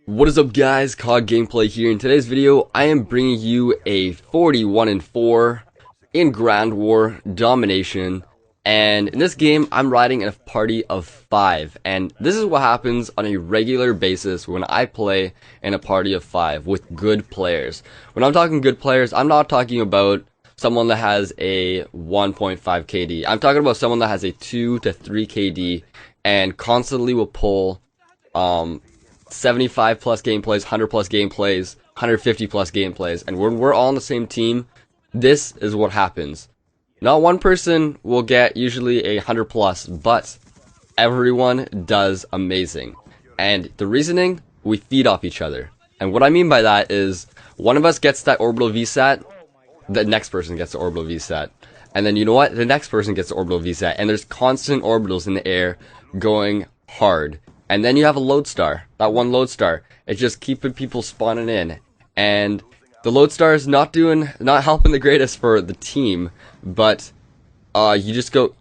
What is up, guys? COD Gameplay here. In today's video, I am bringing you a 41-4 in Ground War Domination, and in this game, I'm riding in a party of 5, and this is what happens on a regular basis when I play in a party of 5 with good players. When I'm talking good players, I'm not talking about someone that has a 1.5 KD. I'm talking about someone that has a 2 to 3 KD and constantly will pull 75 plus gameplays, 100 plus gameplays, 150 plus gameplays, and when we're all on the same team, this is what happens. Not one person will get usually a 100 plus, but everyone does amazing. And the reasoning, we feed off each other. And what I mean by that is, one of us gets that orbital VSAT, the next person gets the orbital VSAT. And then you know what? The next person gets the orbital VSAT. And there's constant orbitals in the air going hard. And then you have a Lodestar, that one Lodestar. It's just keeping people spawning in. And the Lodestar is not helping the greatest for the team, but you just go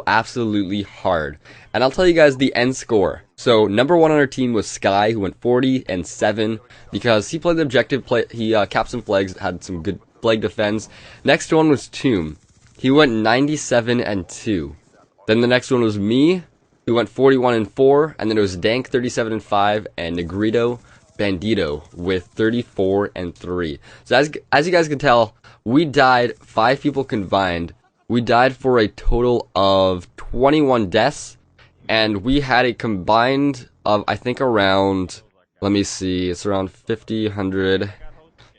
absolutely hard. And I'll tell you guys the end score. So number 1 on our team was Sky, who went 40-7 because he played the objective. He capped some flags, had some good flag defense. Next one was Tomb. He went 97-2. Then the next one was me, who went 41-4, and then it was Dank 37-5, and Negrito Bandito with 34-3. So as you guys can tell, we died 5 people combined. We died for a total of 21 deaths, and we had a combined of, I think, around, let me see, it's around 50, 100,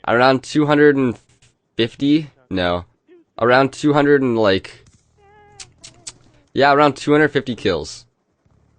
around 250, no, around 200 and around 250 kills.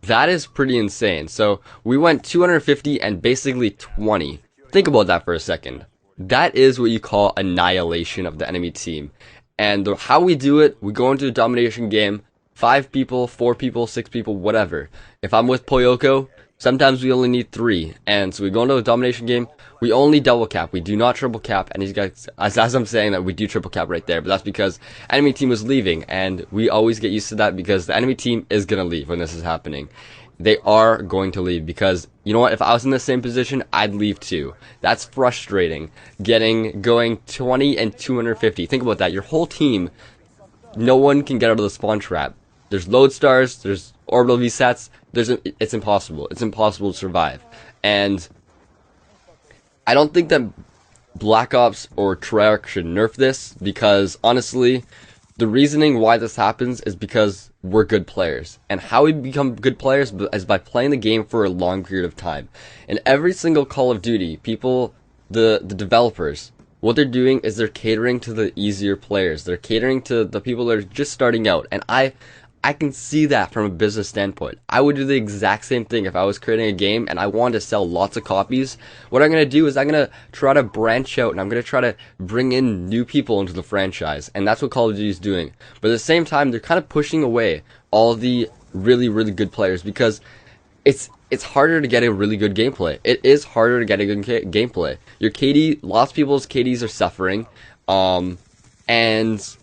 That is pretty insane. So we went 250 and basically 20. Think about that for a second. That is what you call annihilation of the enemy team. And how we do it, we go into a domination game, 5 people, 4 people, 6 people, whatever. If I'm with Poyoko, sometimes we only need 3. And so we go into a domination game, we only double cap, we do not triple cap. And these guys, as I'm saying that, we do triple cap right there, but that's because enemy team was leaving, and we always get used to that because the enemy team is gonna leave when this is happening. They are going to leave because, you know what, if I was in the same position, I'd leave too. That's frustrating. Going 20 and 250. Think about that. Your whole team, no one can get out of the spawn trap. There's Lodestars, there's orbital VSATs, it's impossible. It's impossible to survive. And I don't think that Black Ops or Treyarch should nerf this, because honestly, the reasoning why this happens is because we're good players. And how we become good players is by playing the game for a long period of time. In every single Call of Duty, the developers, what they're doing is they're catering to the easier players. They're catering to the people that are just starting out. And I can see that from a business standpoint. I would do the exact same thing if I was creating a game and I wanted to sell lots of copies. What I'm going to do is I'm going to try to branch out, and I'm going to try to bring in new people into the franchise. And that's what Call of Duty is doing. But at the same time, they're kind of pushing away all the really, really good players, because it's harder to get a really good gameplay. It is harder to get a good gameplay. Your KD, lots of people's KDs are suffering. And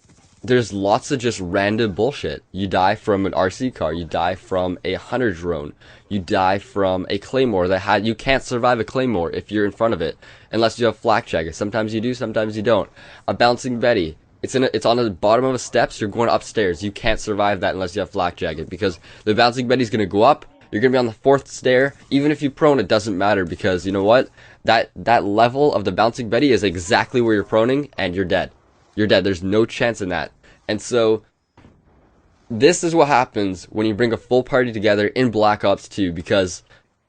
there's lots of just random bullshit. You die from an RC car, you die from a hunter drone, you die from a claymore you can't survive a claymore if you're in front of it, unless you have flak jacket. Sometimes you do, sometimes you don't. A bouncing Betty, it's on the bottom of the steps, you're going upstairs. You can't survive that unless you have flak jacket, because the bouncing Betty's gonna go up, you're gonna be on the 4th stair. Even if you prone, it doesn't matter, because you know what? That level of the bouncing Betty is exactly where you're proning, and you're dead. You're dead. There's no chance in that. And so, this is what happens when you bring a full party together in Black Ops 2, because,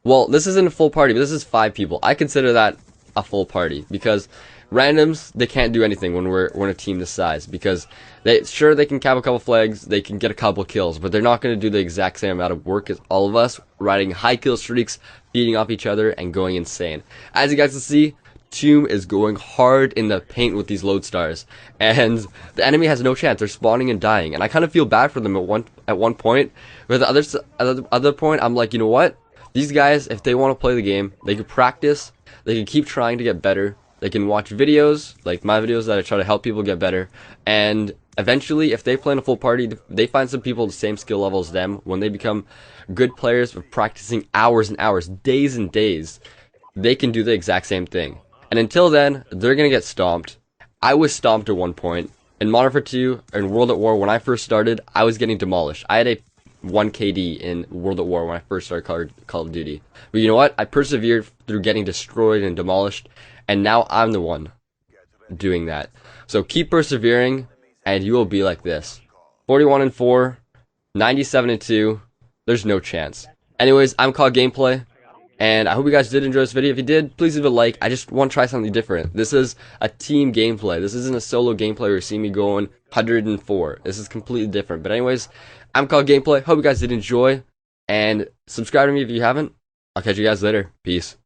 well, this isn't a full party, but this is 5 people. I consider that a full party, because randoms, they can't do anything when we're a team this size, because they can cap a couple flags, they can get a couple kills, but they're not going to do the exact same amount of work as all of us, riding high kill streaks, feeding off each other, and going insane. As you guys can see, Tomb is going hard in the paint with these Lodestars, and the enemy has no chance. They're spawning and dying, and I kind of feel bad for them at one point. But at the other point, I'm like, you know what? These guys, if they want to play the game, they can practice. They can keep trying to get better. They can watch videos, like my videos that I try to help people get better. And eventually, if they play in a full party, they find some people the same skill level as them. When they become good players with practicing hours and hours, days and days, they can do the exact same thing. And until then, they're gonna get stomped. I was stomped at one point. In Modern Warfare 2, in World at War, when I first started, I was getting demolished. I had a 1 KD in World at War when I first started Call of Duty. But you know what? I persevered through getting destroyed and demolished, and now I'm the one doing that. So keep persevering, and you will be like this. 41-4, 97-2. There's no chance. Anyways, I'm COD Gameplay, and I hope you guys did enjoy this video. If you did, please leave a like. I just want to try something different. This is a team gameplay. This isn't a solo gameplay where you see me going 104. This is completely different. But anyways, I'm COD Gameplay. Hope you guys did enjoy, and subscribe to me if you haven't. I'll catch you guys later. Peace.